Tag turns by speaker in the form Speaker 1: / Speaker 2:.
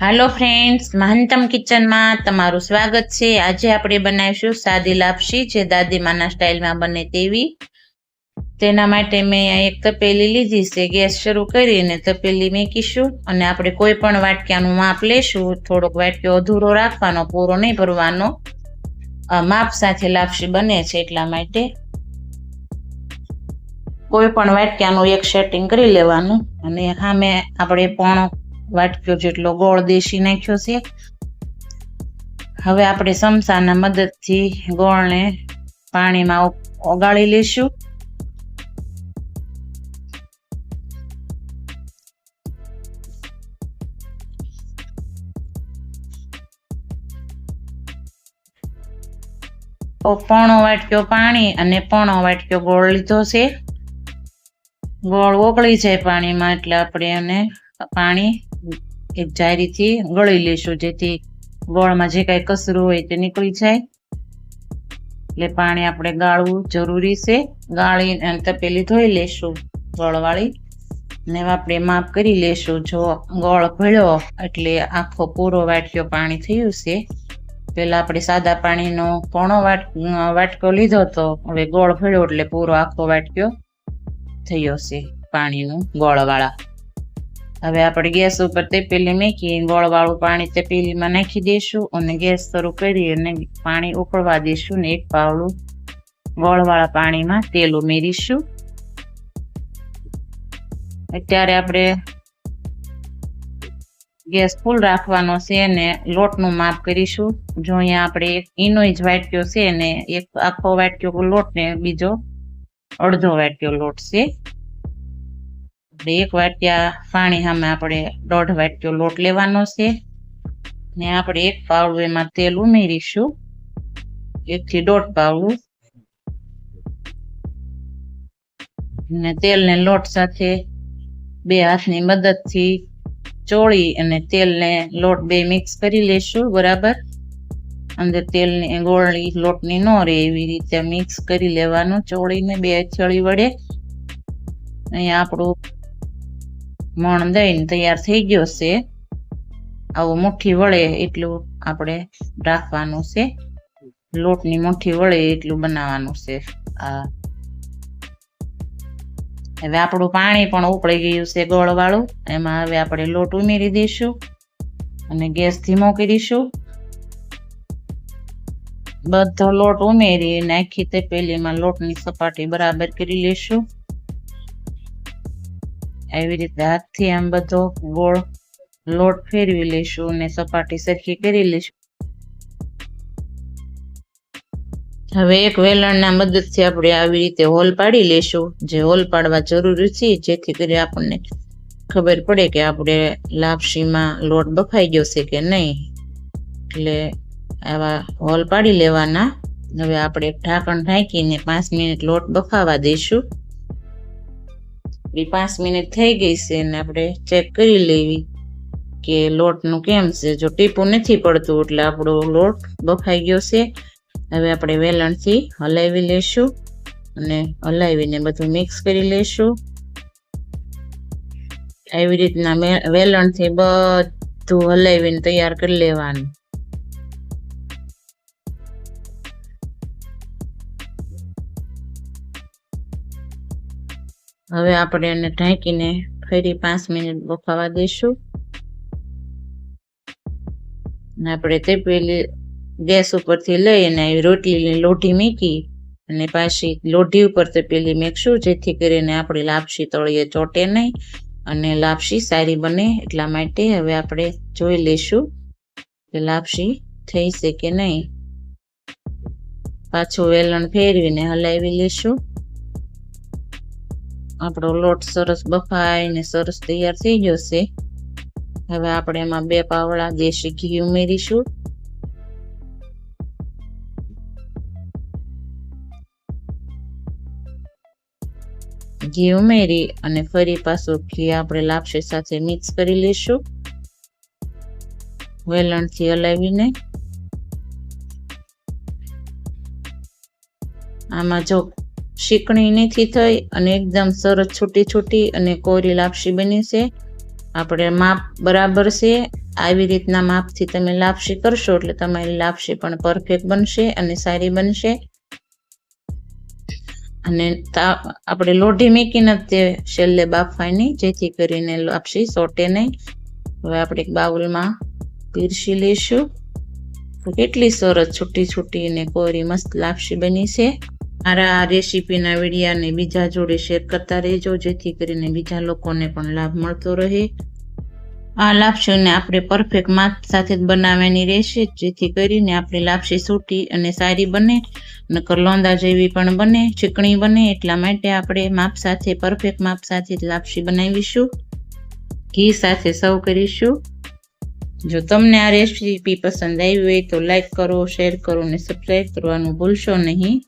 Speaker 1: હાલો friends, મહંતમ કિચનમાં તમારું સ્વાગત છે। આજે આપણે બનાવીશું સાદી લાપસી, જે દાદીમાના સ્ટાઇલમાં બને તેવી। તેના માટે મેં એક તપેલી લીધી છે। ગેસ શરૂ કરીને તપેલી મૂકીશું અને આપણે કોઈ પણ વાટક્યાનું માપ લેશું। થોડોક વાટક્યો અધૂરો રાખવાનો, પૂરો નહીં ભરવાનો। માપ સાથે લાપસી બને છે, એટલા માટે કોઈ પણ વાટક્યાનું એક સેટિંગ કરી લેવાનું અને સામે આપણે પોણો વાટક્યો જેટલો ગોળ દેશી નાખ્યો છે। હવે આપણે ચમચાના મદદથી ગોળને પાણીમાં ઓગાળી લેશું। પોણો વાટક્યો પાણી અને પોણો વાટક્યો ગોળ લીધો છે। ગોળ ઓગળી જાય પાણીમાં એટલે આપણે એને પાણી એક જારીથી ગળી લેશું, જેથી ગોળમાં જે કાંઈ કચરું હોય તે નીકળી જાય। એટલે પાણી આપણે ગાળવું જરૂરી છે। ગાળી અને તપેલી ધોઈ લેશું ગોળવાળી, ને આપણે માપ કરી લેશું। જો ગોળ ભળ્યો એટલે આખો પૂરો વાટક્યો પાણી થયું છે। પહેલા આપણે સાદા પાણીનો પોણો વાટકો લીધો તો હવે ગોળ ભળ્યો એટલે પૂરો આખો વાટક્યો થયો છે પાણીનો ગોળવાળા। હવે આપણે ગેસ ઉપર તપેલી મૂકી ગોળવાળું પાણી તપેલીમાં નાખી દઈશું અને ગેસ શરૂ કરી અને પાણી ઉકળવા દઈશું ને એક પાવડું ગોળવાળા પાણીમાં તેલ ઉમેરીશું। અત્યારે આપણે ગેસ ફૂલ રાખવાનો છે અને લોટનું માપ કરીશું। જો અહીંયા આપણે એક ઈનો જ વાટક્યો છે ને એક આખો વાટક્યો લોટ ને બીજો અડધો વાટક્યો લોટ છે। એક વાટક્યા પાણી સામે આપણે 1.5 વાટક્યો લોટ લેવાનો છે ને આપણે એક પાવડું એમાં તેલ ઉમેરીશું, 1 થી 1.5 પાવડું। ને તેલને લોટ સાથે બે હાથની મદદથી ચોળી અને તેલને લોટ બે મિક્સ કરી લેશું બરાબર। અંદર તેલની ગોળની લોટની ન રહે એવી રીતે મિક્સ કરી લેવાનું ચોળીને બે હથેળી વડે। અહીંયા આપણું મણ દઈને તૈયાર થઈ ગયો છે। આવું મુઠ્ઠી વળે એટલું આપણે રાખવાનું છે, લોટની મુઠ્ઠી વળે એટલું બનાવવાનું છે। હવે આપણું પાણી પણ ઉકળી ગયું છે ગોળવાળું, એમાં હવે આપણે લોટ ઉમેરી દઈશું અને ગેસ ધીમો કરીશું। બધો લોટ ઉમેરી નાખી તપેલીમાં લોટની સપાટી બરાબર કરી લેશું। આવી રીતે હાથથી આમ બધો ગોળ લોટ ફેરવી લેશું અને સપાટી સરખી કરી લેશું। હવે એક વેલણના મદદથી આપણે આવી રીતે હોલ પાડી લેશું, જે હોલ પાડવા જરૂરી છે, જેથી કરી આપણને ખબર પડે કે આપણે લાપસીમાં લોટ બફાઈ ગયો છે કે નહીં। એટલે આવા હોલ પાડી લેવાના। હવે આપણે ઢાંકણ ઢાંકીને 5 મિનિટ લોટ બફાવા દઈશું। 5 મિનિટ થઈ ગઈ છે અને આપણે ચેક કરી લેવી કે લોટનું કેમ છે। જો ટીપું નથી પડતું એટલે આપણો લોટ બફાઈ ગયો છે। હવે આપણે વેલણથી હલાવી લેશું અને હલાવીને બધું મિક્સ કરી લેશું। આવી રીતના વેલણથી બધું હલાવીને તૈયાર કરી લેવાનું। હવે આપણે એને ઢાંકીને ફરી 5 મિનિટ બફાવા દઈશું અને આપણે તપેલી ગેસ ઉપરથી લઈ અને રોટલીની લોઢી મૂકી અને પાછી લોઢી ઉપર તપેલી મૂકશું, જેથી કરીને આપણી લાપસી તળીએ ચોટે નહીં અને લાપસી સારી બને। એટલા માટે હવે આપણે જોઈ લઈશું કે લાપસી થઈ છે કે નહીં। પાછું વેલણ ફેરવીને હલાવી લઈશું। આપણો લોટ સરસ બફાઈને સરસ તૈયાર થઈ ગયો છે। હવે આપણે એમાં 2 પાવડા દેશી ઘી ઉમેરીશું। ઘી ઉમેરી અને ફરી પાછું ઘી આપણે લાપસી સાથે મિક્સ કરી લઈશું વેલણથી હલાવીને। આમાં જો શીકણી નથી થઈ અને એકદમ સરસ છૂટી છૂટી અને કોરી લાપસી બની છે। આપણે માપ બરાબર છે આવી રીતના માપથી તમે લાપસી કરશો એટલે તમારી લાપસી પણ પરફેક્ટ બનશે અને સારી બનશે. અને આપણે લોઢી મૂકીને તે છેલ્લે બાફવાની, જેથી કરીને લાપસી ચોટે નહીં. હવે આપણે એક બાઉલમાં પીરસી લઈશું. તો કેટલી સરસ છૂટી છૂટી અને કોરી મસ્ત લાપસી બની છે. મારા આ રેસીપીના વિડીયાને બીજા જોડે શેર કરતા રહેજો, જેથી કરીને બીજા લોકોને પણ લાભ મળતો રહે. આ લાપસીને આપણે પરફેક્ટ માપ સાથે જ બનાવવાની રહેશે, જેથી કરીને આપણી લાપસી છૂટી અને સારી બને, નકર લોંદા જેવી પણ બને, ચીકણી બને. એટલા માટે આપણે માપ સાથે, પરફેક્ટ માપ સાથે જ લાપસી બનાવીશું. ઘી સાથે સર્વ કરીશું. જો તમને આ રેસીપી પસંદ આવી હોય તો લાઈક કરો, શેર કરો અને સબસ્ક્રાઈબ કરવાનું ભૂલશો નહીં.